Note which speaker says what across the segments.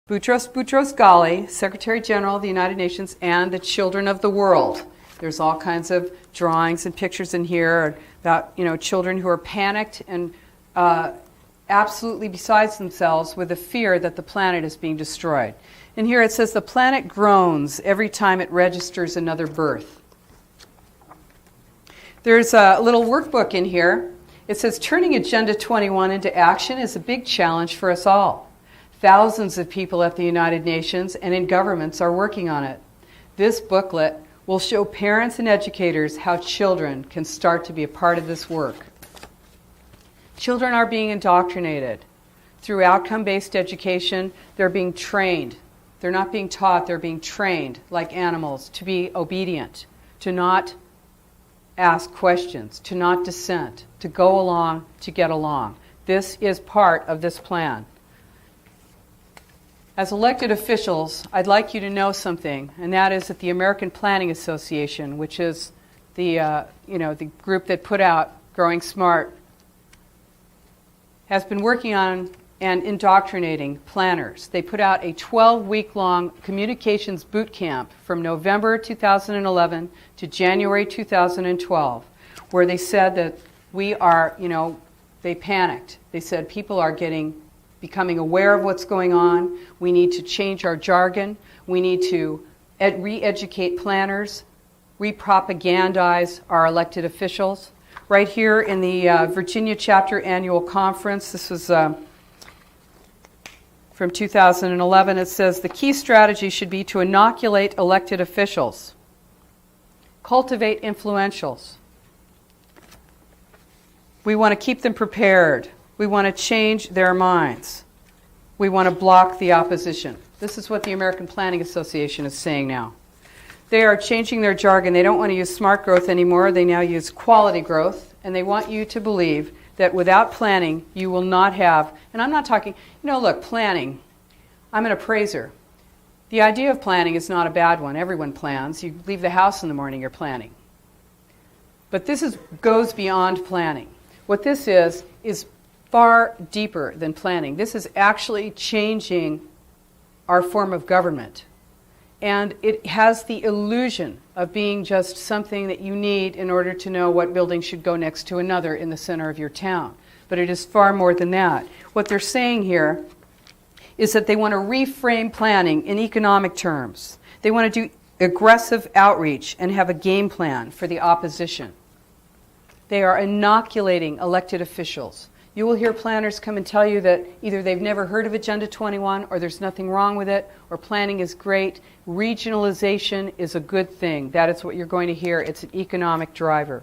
Speaker 1: Boutros Boutros-Ghali, Secretary General of the United Nations, and the children of the world. There's all kinds of drawings and pictures in here about, children who are panicked and absolutely beside themselves with the fear that the planet is being destroyed. And here it says the planet groans every time it registers another birth. There's a little workbook in here. It says turning Agenda 21 into action is a big challenge for us all. Thousands of people at the United Nations and in governments are working on it. This booklet will show parents and educators how children can start to be a part of this work. Children are being indoctrinated. Through outcome-based education, they're being trained. They're not being taught, they're being trained like animals to be obedient, to not ask questions, to not dissent, to go along, to get along. This is part of this plan. As elected officials, I'd like you to know something, and that is that the American Planning Association, which is the group that put out Growing Smart, has been working on and indoctrinating planners. They put out a 12-week-long communications boot camp from November 2011 to January 2012, where they said that they panicked. They said people are becoming aware of what's going on. We need to change our jargon. We need to re-educate planners, re-propagandize our elected officials. Right here in the Virginia Chapter Annual Conference, this was from 2011, it says the key strategy should be to inoculate elected officials, cultivate influentials. We want to keep them prepared. We want to change their minds. We want to block the opposition. This is what the American Planning Association is saying now. They are changing their jargon. They don't want to use smart growth anymore. They now use quality growth, and they want you to believe that without planning, you will not have, and I'm not talking, look, planning, I'm an appraiser. The idea of planning is not a bad one. Everyone plans. You leave the house in the morning, you're planning. But this goes beyond planning. What this is far deeper than planning. This is actually changing our form of government. And it has the illusion of being just something that you need in order to know what building should go next to another in the center of your town. But it is far more than that. What they're saying here is that they want to reframe planning in economic terms. They want to do aggressive outreach and have a game plan for the opposition. They are inoculating elected officials. You will hear planners come and tell you that either they've never heard of Agenda 21 or there's nothing wrong with it or planning is great. Regionalization is a good thing. That is what you're going to hear. It's an economic driver.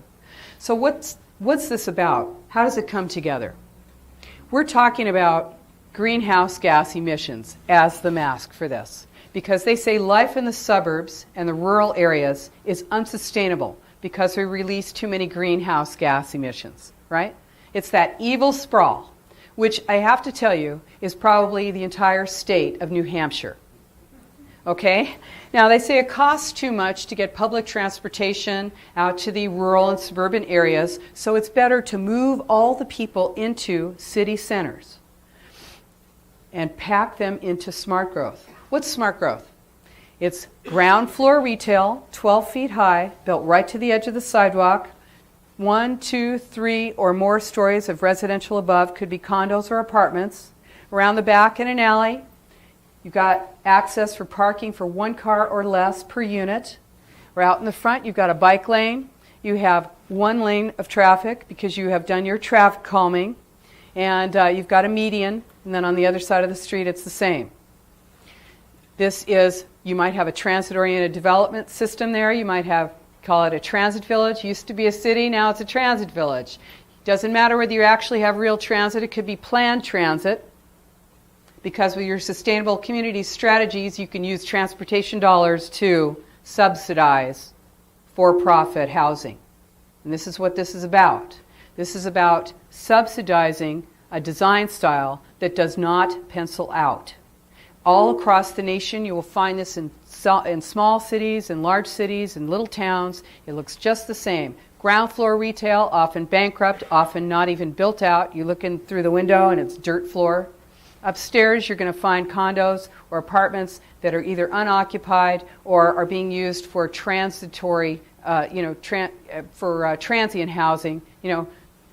Speaker 1: So what's this about? How does it come together? We're talking about greenhouse gas emissions as the mask for this because they say life in the suburbs and the rural areas is unsustainable because we release too many greenhouse gas emissions, right? It's that evil sprawl, which I have to tell you is probably the entire state of New Hampshire. Okay? Now, they say it costs too much to get public transportation out to the rural and suburban areas, so it's better to move all the people into city centers and pack them into smart growth. What's smart growth? It's ground floor retail, 12 feet high, built right to the edge of the sidewalk. 1, 2, 3, or more stories of residential above, could be condos or apartments. Around the back in an alley, you've got access for parking for 1 car or less per unit. Or out in the front, you've got a bike lane. You have 1 lane of traffic because you have done your traffic calming. And you've got a median, and then on the other side of the street, it's the same. You might have a transit-oriented development system there. You might call it a transit village. Used to be a city, now it's a transit village. Doesn't matter whether you actually have real transit, it could be planned transit, because with your sustainable community strategies, you can use transportation dollars to subsidize for-profit housing. And this is what this is about. This is about subsidizing a design style that does not pencil out. All across the nation, you will find this in small cities, in large cities, in little towns. It looks just the same. Ground floor retail, often bankrupt, often not even built out. You look in through the window and it's dirt floor. Upstairs, you're going to find condos or apartments that are either unoccupied or are being used for transitory, transient housing.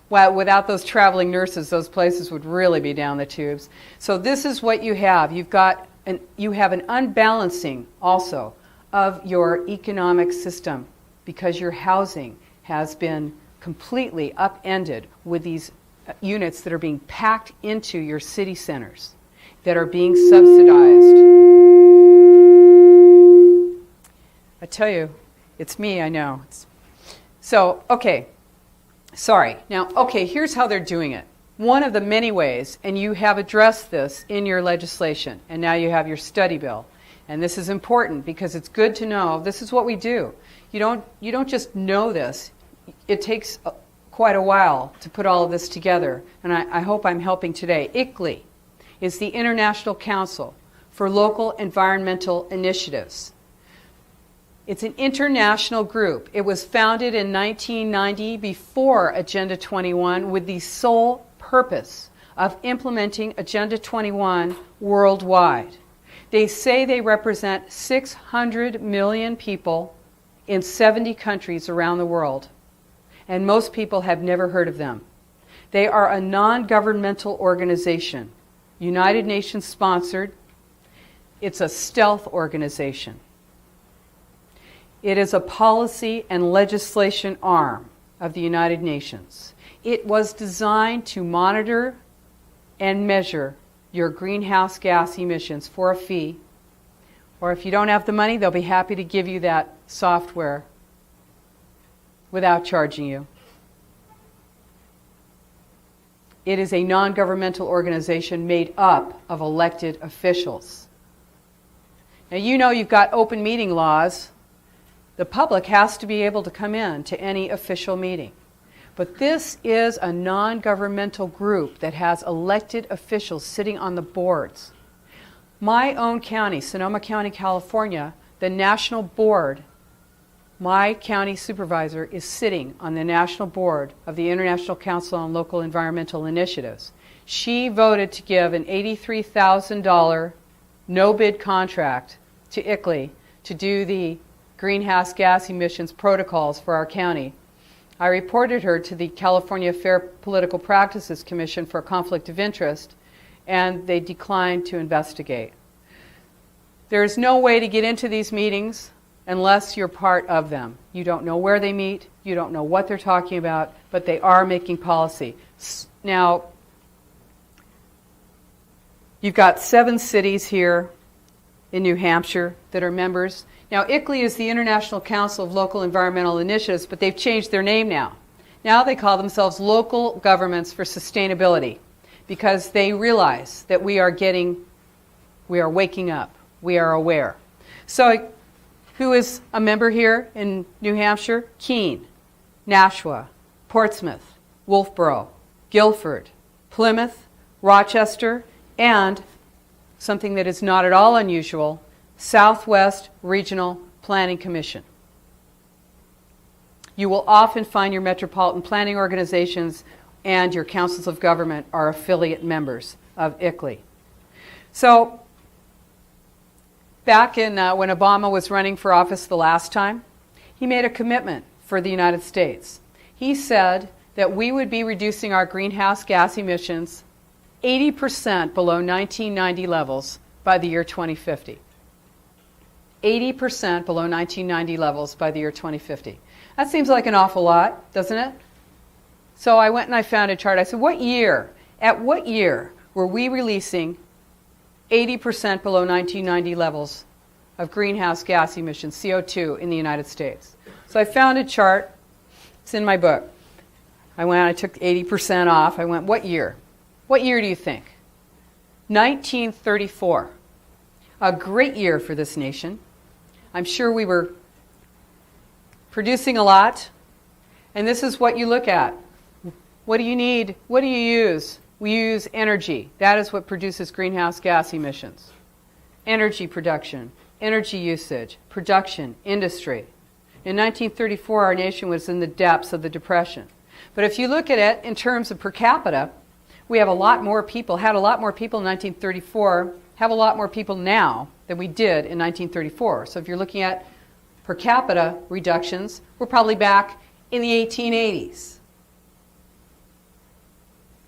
Speaker 1: Well, without those traveling nurses, those places would really be down the tubes. So this is what you have. You have an unbalancing also of your economic system because your housing has been completely upended with these units that are being packed into your city centers that are being subsidized. I tell you, it's me, I know. So, okay. Sorry. Now, okay, here's how they're doing it. One of the many ways, and you have addressed this in your legislation, and now you have your study bill. And this is important because it's good to know this is what we do. You don't just know this. It takes quite a while to put all of this together, and I hope I'm helping today. ICLEI is the International Council for Local Environmental Initiatives. It's an international group. It was founded in 1990 before Agenda 21 with the sole purpose of implementing Agenda 21 worldwide. They say they represent 600 million people in 70 countries around the world, and most people have never heard of them. They are a non-governmental organization, United Nations sponsored. It's a stealth organization. It is a policy and legislation arm of the United Nations. It was designed to monitor and measure your greenhouse gas emissions for a fee, or if you don't have the money, they'll be happy to give you that software without charging you. It is a non-governmental organization made up of elected officials. Now you've got open meeting laws. The public has to be able to come in to any official meeting. But this is a non-governmental group that has elected officials sitting on the boards. My own county, Sonoma County, California, the national board, my county supervisor is sitting on the national board of the International Council on Local Environmental Initiatives. She voted to give an $83,000 no-bid contract to ICLEI to do the greenhouse gas emissions protocols for our county. I reported her to the California Fair Political Practices Commission for a conflict of interest, and they declined to investigate. There is no way to get into these meetings unless you're part of them. You don't know where they meet, you don't know what they're talking about, but they are making policy. Now, you've got 7 cities here in New Hampshire that are members. Now, ICLEI is the International Council of Local Environmental Initiatives, but they've changed their name now. Now they call themselves Local Governments for Sustainability because they realize that we are waking up, we are aware. So, who is a member here in New Hampshire? Keene, Nashua, Portsmouth, Wolfboro, Guilford, Plymouth, Rochester, and something that is not at all unusual, Southwest Regional Planning Commission. You will often find your metropolitan planning organizations and your councils of government are affiliate members of ICLEI. So, back in when Obama was running for office the last time, he made a commitment for the United States. He said that we would be reducing our greenhouse gas emissions 80% below 1990 levels by the year 2050. 80% below 1990 levels by the year 2050. That seems like an awful lot, doesn't it? So I went and I found a chart. I said, at what year were we releasing 80% below 1990 levels of greenhouse gas emissions, CO2, in the United States? So I found a chart. It's in my book. I took 80% off. I went, what year? What year do you think? 1934. A great year for this nation. I'm sure we were producing a lot. And this is what you look at. What do you need? What do you use? We use energy. That is what produces greenhouse gas emissions. Energy production, energy usage, production, industry. In 1934, our nation was in the depths of the Depression. But if you look at it in terms of per capita, We have a lot more people, had a lot more people in 1934, have a lot more people now than we did in 1934. So if you're looking at per capita reductions, we're probably back in the 1880s.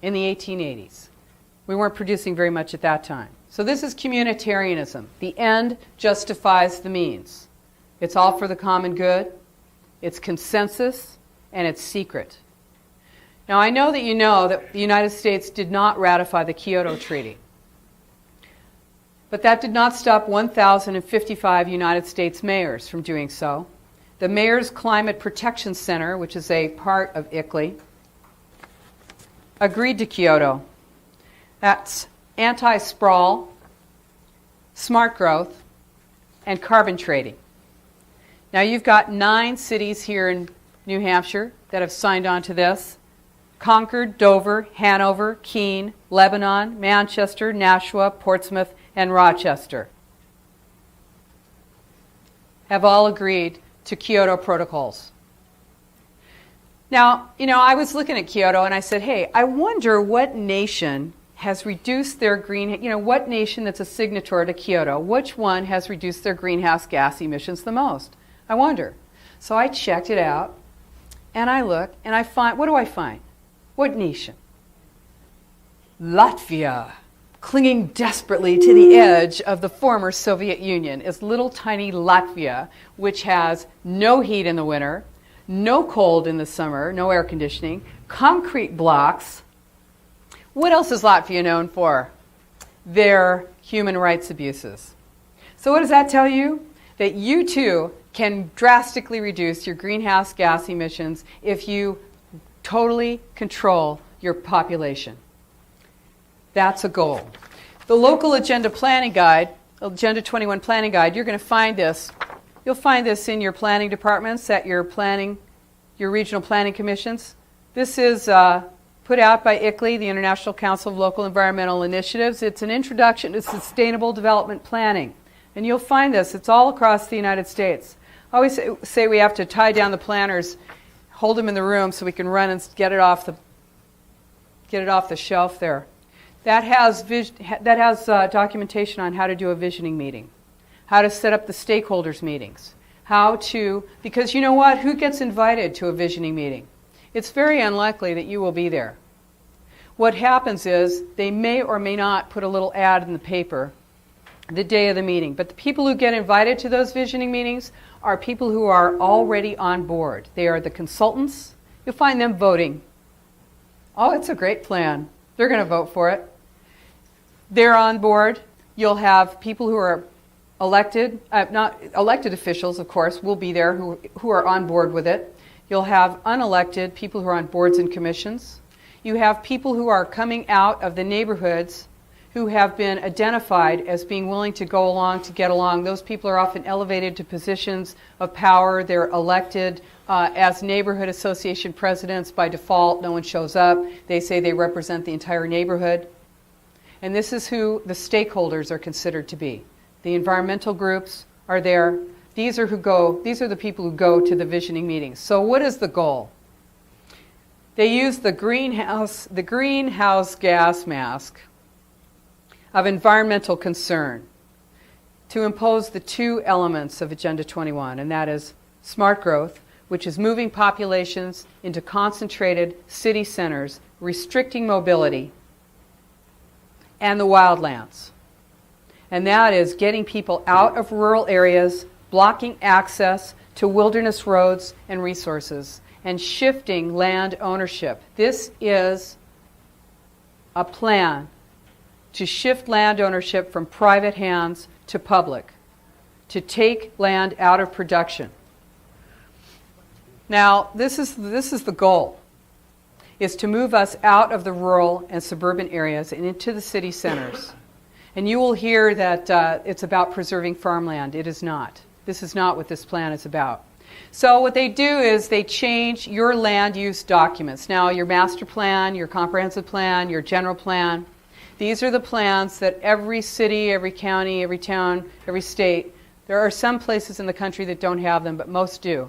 Speaker 1: In the 1880s. We weren't producing very much at that time. So this is communitarianism. The end justifies the means. It's all for the common good, it's consensus, and it's secret. Now I know that the United States did not ratify the Kyoto Treaty. But that did not stop 1,055 United States mayors from doing so. The Mayor's Climate Protection Center, which is a part of ICLEI, agreed to Kyoto. That's anti-sprawl, smart growth, and carbon trading. Now you've got 9 cities here in New Hampshire that have signed on to this. Concord, Dover, Hanover, Keene, Lebanon, Manchester, Nashua, Portsmouth, and Rochester have all agreed to Kyoto protocols. Now, I was looking at Kyoto and I said, hey, I wonder what nation has reduced their what nation that's a signatory to Kyoto, which one has reduced their greenhouse gas emissions the most? I wonder. So I checked it out and I look and I find, what do I find? What nation? Latvia, clinging desperately to the edge of the former Soviet Union, is little tiny Latvia, which has no heat in the winter, no cold in the summer, no air conditioning, concrete blocks. What else is Latvia known for? Their human rights abuses. So what does that tell you? That you too can drastically reduce your greenhouse gas emissions if you totally control your population. That's a goal. The local agenda planning guide, Agenda 21 planning guide, you're going to find this. You'll find this in your planning departments, at your regional planning commissions. This is put out by ICLEI, the International Council of Local Environmental Initiatives. It's an introduction to sustainable development planning. And you'll find this. It's all across the United States. I always say we have to tie down the planners, hold them in the room so we can run and get it off the shelf there. That has documentation on how to do a visioning meeting, how to set up the stakeholders meetings, because you know what? Who gets invited to a visioning meeting? It's very unlikely that you will be there. What happens is they may or may not put a little ad in the paper the day of the meeting. But the people who get invited to those visioning meetings are people who are already on board. They are the consultants. You'll find them voting. Oh, it's a great plan. They're going to vote for it. They're on board. You'll have people who are elected, not elected officials, of course, will be there who are on board with it. You'll have unelected people who are on boards and commissions. You have people who are coming out of the neighborhoods who have been identified as being willing to go along, to get along. Those people are often elevated to positions of power. They're elected as neighborhood association presidents by default. No one shows up. They say they represent the entire neighborhood. And this is who the stakeholders are considered to be. The environmental groups are there. These are the people who go to the visioning meetings. So what is the goal? They use the greenhouse gas mask of environmental concern to impose the 2 elements of Agenda 21, and that is smart growth, which is moving populations into concentrated city centers, restricting mobility, and the wildlands. And that is getting people out of rural areas, blocking access to wilderness roads and resources, and shifting land ownership. This is a plan to shift land ownership from private hands to public, to take land out of production. Now, this is the goal, is to move us out of the rural and suburban areas and into the city centers. And you will hear that it's about preserving farmland. It is not. This is not what this plan is about. So what they do is they change your land use documents. Now, your master plan, your comprehensive plan, your general plan, these are the plans that every city, every county, every town, every state, there are some places in the country that don't have them, but most do.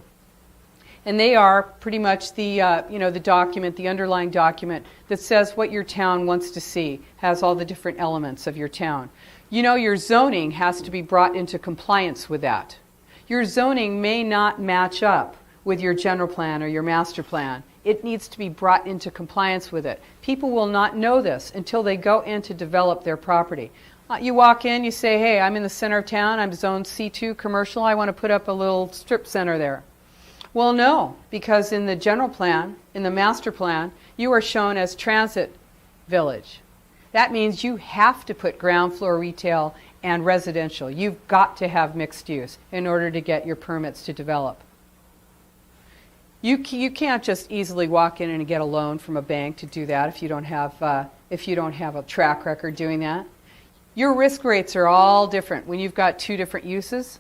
Speaker 1: And they are pretty much the, the document, the underlying document that says what your town wants to see, has all the different elements of your town. Your zoning has to be brought into compliance with that. Your zoning may not match up with your general plan or your master plan. It needs to be brought into compliance with it. People will not know this until they go in to develop their property. You walk in, you say, hey, I'm in the center of town, I'm zone C2 commercial, I want to put up a little strip center there. Well, no, because in the general plan, in the master plan, you are shown as transit village. That means you have to put ground floor retail and residential. You've got to have mixed use in order to get your permits to develop. You can't just easily walk in and get a loan from a bank to do that if you don't have a track record doing that. Your risk rates are all different when you've got two different uses.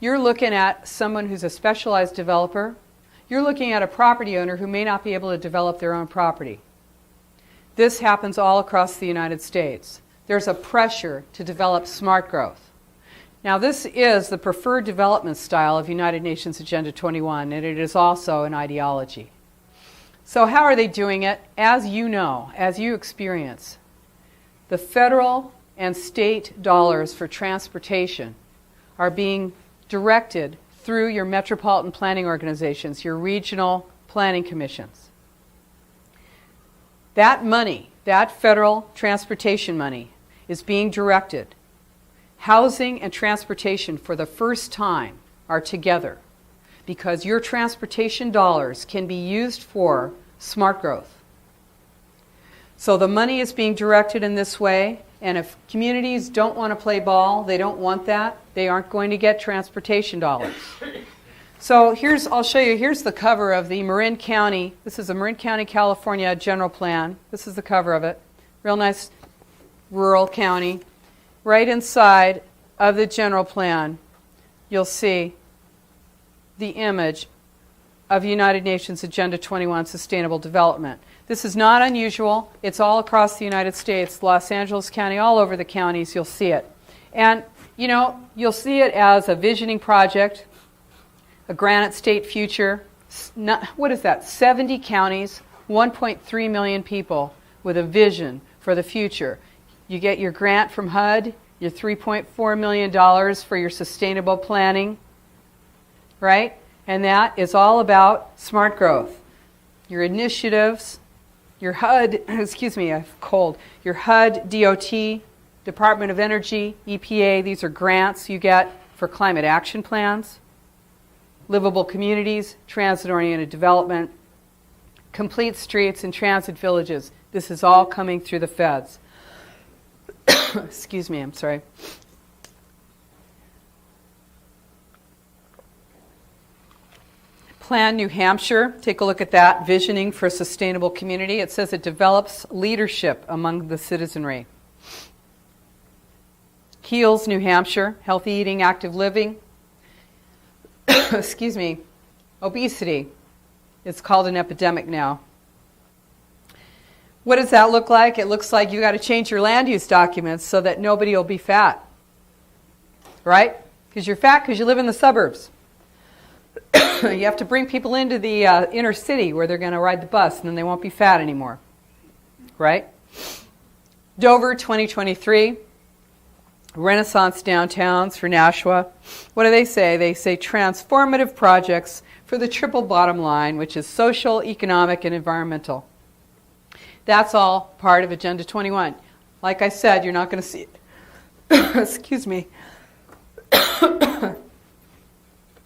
Speaker 1: You're looking at someone who's a specialized developer. You're looking at a property owner who may not be able to develop their own property. This happens all across the United States. There's a pressure to develop smart growth. Now, this is the preferred development style of United Nations Agenda 21, and it is also an ideology. So how are they doing it? As you know, as you experience, the federal and state dollars for transportation are being directed through your metropolitan planning organizations, your regional planning commissions. That money, that federal transportation money, is being directed. Housing and transportation for the first time are together because your transportation dollars can be used for smart growth. So the money is being directed in this way, and if communities don't want to play ball, they don't want that, they aren't going to get transportation dollars. So I'll show you, here's the cover of the Marin County, this is a Marin County, California general plan. This is the cover of it. Real nice rural county. Right inside of the general plan, you'll see the image of United Nations Agenda 21 Sustainable Development. This is not unusual. It's all across the United States, Los Angeles County, all over the counties, you'll see it. And, you'll see it as a visioning project, a Granite State future. What is that? 70 counties, 1.3 million people with a vision for the future. You get your grant from HUD, your $3.4 million for your sustainable planning, right? And that is all about smart growth. Your initiatives, your HUD, your HUD, DOT, Department of Energy, EPA, these are grants you get for climate action plans, livable communities, transit-oriented development, complete streets and transit villages. This is all coming through the feds. Excuse me, I'm sorry. Plan New Hampshire, take a look at that, visioning for a sustainable community. It says it develops leadership among the citizenry. Heals, New Hampshire, healthy eating, active living. Excuse me, obesity. It's called an epidemic now. What does that look like? It looks like you got to change your land use documents so that nobody will be fat. Right? Because you're fat because you live in the suburbs. You have to bring people into the inner city where they're going to ride the bus and then they won't be fat anymore. Right? Dover 2023. Renaissance downtowns for Nashua. What do they say? They say transformative projects for the triple bottom line, which is social, economic, and environmental. That's all part of Agenda 21. Like I said, you're not going to see it. Excuse me.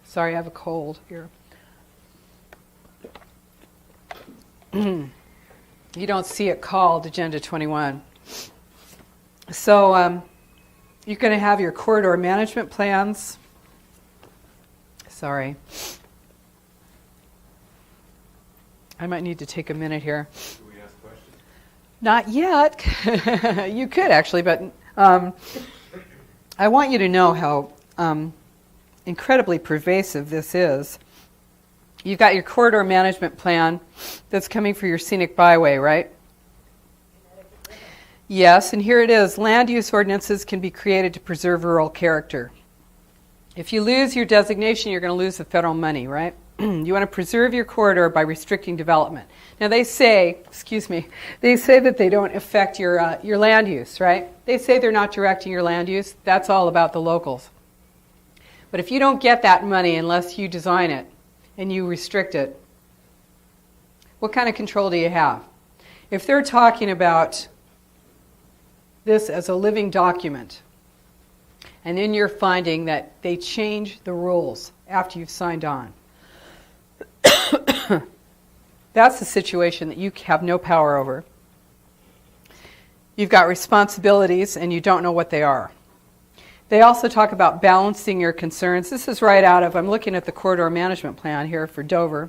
Speaker 1: Sorry, I have a cold here. You don't see it called Agenda 21. So you're going to have your corridor management plans. Sorry. I might need to take a minute here. Not yet. You could actually, but I want you to know how incredibly pervasive this is. You've got your corridor management plan that's coming for your scenic byway, right? Yes, and here it is. Land use ordinances can be created to preserve rural character. If you lose your designation, you're going to lose the federal money, right? You want to preserve your corridor by restricting development. Now they say, they say that they don't affect your land use, right? They say they're not directing your land use. That's all about the locals. But if you don't get that money unless you design it and you restrict it, what kind of control do you have? If they're talking about this as a living document, and then you're finding that they change the rules after you've signed on, that's the situation that you have no power over. You've got responsibilities and you don't know what they are. They also talk about balancing your concerns. This is right out of, I'm looking at the corridor management plan here for Dover.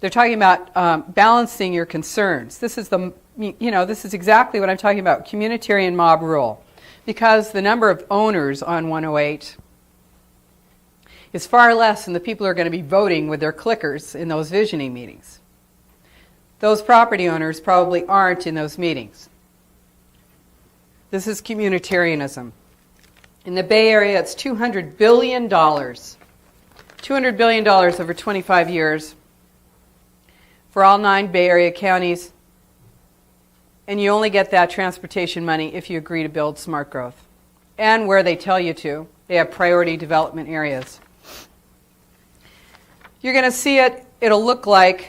Speaker 1: They're talking about balancing your concerns. This is this is exactly what I'm talking about, communitarian mob rule. Because the number of owners on 108 is far less than the people who are going to be voting with their clickers in those visioning meetings. Those property owners probably aren't in those meetings. This is communitarianism. In the Bay Area, it's $200 billion. $200 billion over 25 years for all 9 Bay Area counties. And you only get that transportation money if you agree to build smart growth. And where they tell you to. They have priority development areas. You're going to see it. It'll look like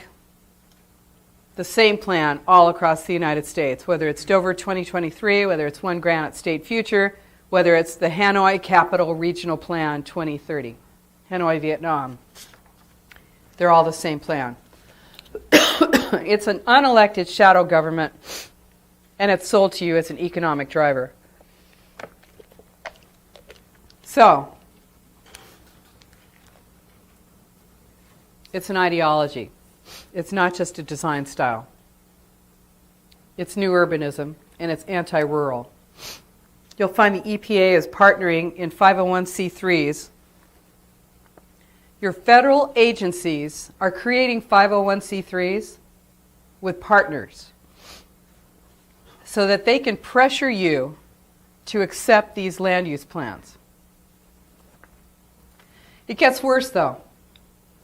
Speaker 1: the same plan all across the United States, whether it's Dover 2023, whether it's One Granite State Future, whether it's the Hanoi Capital Regional Plan 2030, Hanoi, Vietnam. They're all the same plan. It's an unelected shadow government, and it's sold to you as an economic driver. So, it's an ideology. It's not just a design style. It's new urbanism, and it's anti-rural. You'll find the EPA is partnering in 501c3s. Your federal agencies are creating 501c3s with partners so that they can pressure you to accept these land use plans. It gets worse, though.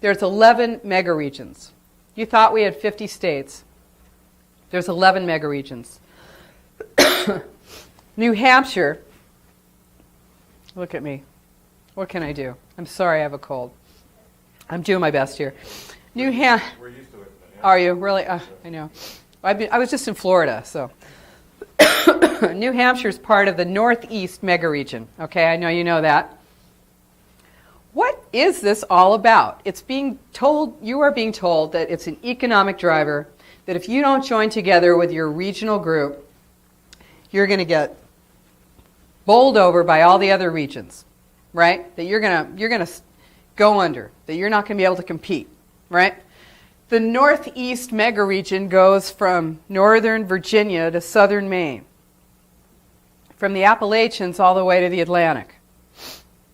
Speaker 1: There's 11 megaregions. You thought we had 50 states. There's 11 megaregions. New Hampshire, look at me. What can I do? I'm sorry I have a cold. I'm doing my best here. New Hampshire.
Speaker 2: We're used to it.
Speaker 1: Are you? Really? I know. I was just in Florida, so. New Hampshire is part of the Northeast megaregion. Okay, I know you know that. What is this all about? It's being told, you are being told that it's an economic driver, that if you don't join together with your regional group, you're going to get bowled over by all the other regions, right? That you're going to go under, that you're not going to be able to compete, right? The Northeast megaregion goes from northern Virginia to southern Maine, from the Appalachians all the way to the Atlantic.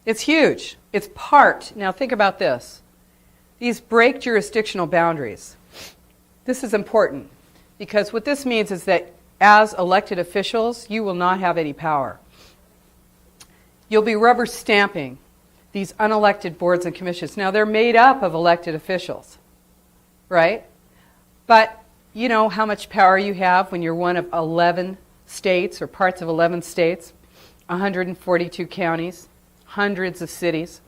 Speaker 1: It's huge. It's part. Now think about this. These break jurisdictional boundaries. This is important because what this means is that as elected officials, you will not have any power. You'll be rubber stamping these unelected boards and commissions. Now they're made up of elected officials, right? But you know how much power you have when you're one of 11 states or parts of 11 states, 142 counties, hundreds of cities.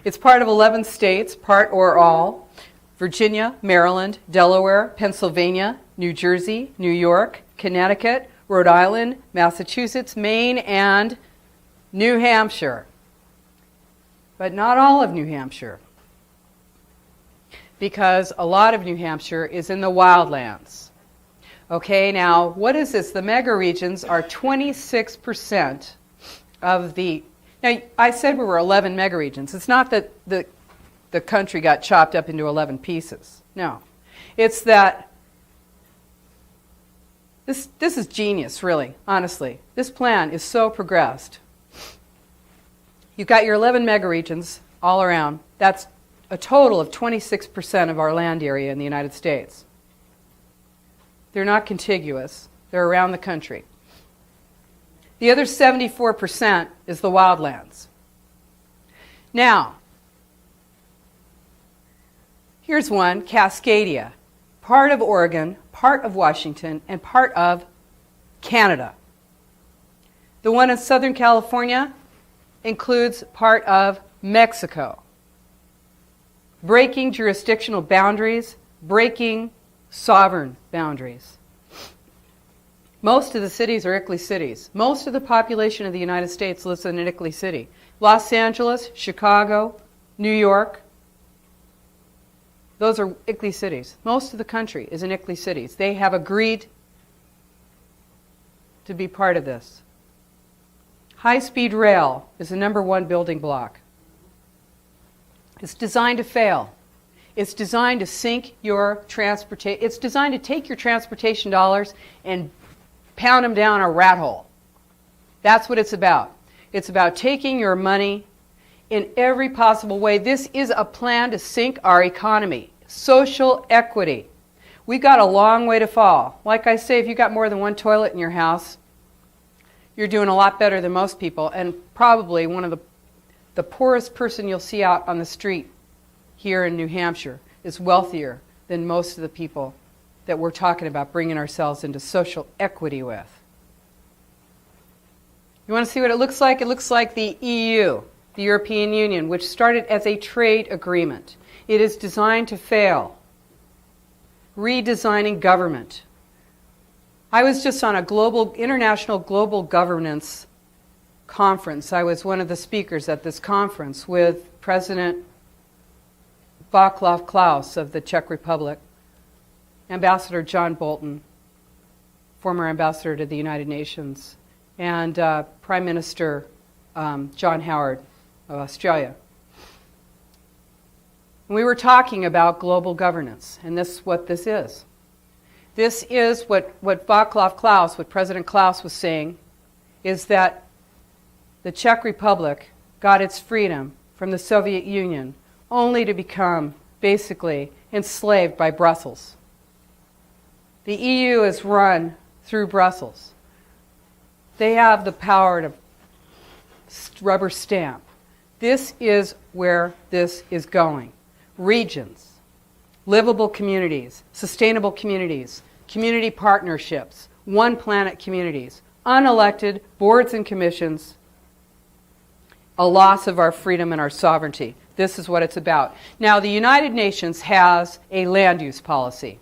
Speaker 1: It's part of 11 states, part or all: Virginia, Maryland, Delaware, Pennsylvania, New Jersey, New York, Connecticut, Rhode Island, Massachusetts, Maine, and New Hampshire. But not all of New Hampshire, because a lot of New Hampshire is in the wildlands. Okay, now what is this? The megaregions are 26% of the... Now, I said we were 11 megaregions. It's not that the country got chopped up into 11 pieces. No. It's that this is genius, really, honestly. This plan is so progressed. You've got your 11 megaregions all around. That's a total of 26% of our land area in the United States. They're not contiguous. They're around the country. The other 74% is the wildlands. Now, Here's one, Cascadia, part of Oregon, part of Washington, and part of Canada. The one in Southern California includes part of Mexico. Breaking jurisdictional boundaries, breaking sovereign boundaries. Most of the cities are ICLEI cities. Most of the population of the United States lives in an ICLEI city. Los Angeles, Chicago, New York, those are ICLEI cities. Most of the country is in ICLEI cities. They have agreed to be part of this. High-speed rail is the #1 building block. It's designed to fail. It's designed to sink your transportation. It's designed to take your transportation dollars and pound them down a rat hole. That's what it's about. It's about taking your money in every possible way. This is a plan to sink our economy. Social equity. We've got a long way to fall. Like I say, if you've got more than one toilet in your house, you're doing a lot better than most people, and probably one of the poorest person you'll see out on the street here in New Hampshire is wealthier than most of the people that we're talking about bringing ourselves into social equity with. You want to see what it looks like? It looks like the EU, the European Union, which started as a trade agreement. It is designed to fail. Redesigning government. I was just on a international global governance conference. I was one of the speakers at this conference with President Václav Klaus of the Czech Republic, Ambassador John Bolton, former ambassador to the United Nations, and Prime Minister John Howard of Australia. We were talking about global governance, and this is what this is. This is what Václav Klaus, what President Klaus was saying, is that the Czech Republic got its freedom from the Soviet Union only to become basically enslaved by Brussels. The EU is run through Brussels. They have the power to rubber stamp. This is where this is going. Regions, livable communities, sustainable communities, community partnerships, one planet communities, unelected boards and commissions, a loss of our freedom and our sovereignty. This is what it's about. Now, the United Nations has a land use policy.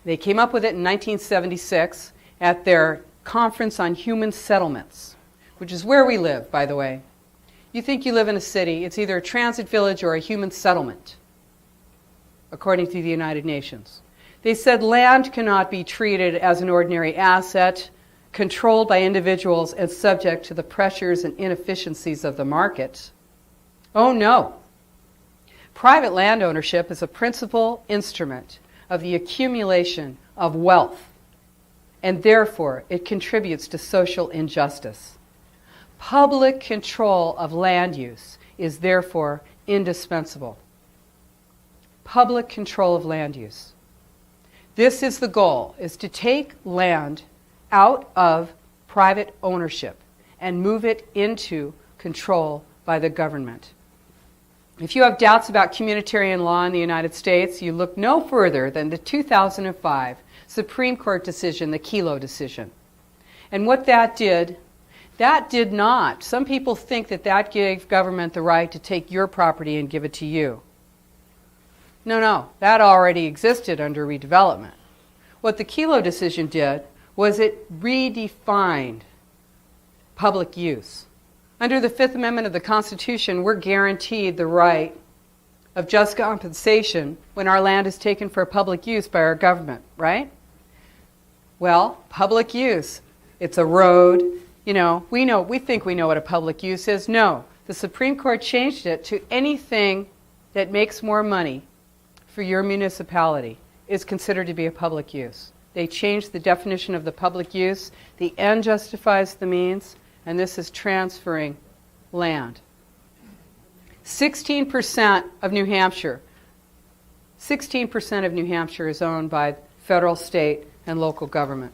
Speaker 1: They came up with it in 1976 at their Conference on Human Settlements, which is where we live, by the way. You think you live in a city, it's either a transit village or a human settlement, according to the United Nations. They said land cannot be treated as an ordinary asset, controlled by individuals and subject to the pressures and inefficiencies of the market. Oh no. Private land ownership is a principal instrument of the accumulation of wealth, and therefore it contributes to social injustice. Public control of land use is therefore indispensable. Public control of land use. This is the goal, is to take land out of private ownership and move it into control by the government. If you have doubts about communitarian law in the United States, you look no further than the 2005 Supreme Court decision, the Kelo decision. And what that did not. Some people think that gave government the right to take your property and give it to you. No, that already existed under redevelopment. What the Kelo decision did was it redefined public use. Under the Fifth Amendment of the Constitution, we're guaranteed the right of just compensation when our land is taken for public use by our government, right? Well, public use, it's a road. We think we know what a public use is. No, the Supreme Court changed it to anything that makes more money for your municipality is considered to be a public use. They changed the definition of the public use. The end justifies the means, and this is transferring land. 16% of New Hampshire, 16% of New Hampshire is owned by federal, state, and local government.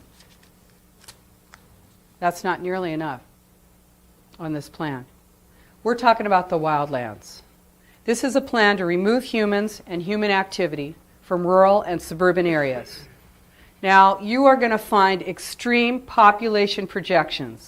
Speaker 1: That's not nearly enough on this plan. We're talking about the wildlands. This is a plan to remove humans and human activity from rural and suburban areas. Now, you are going to find extreme population projections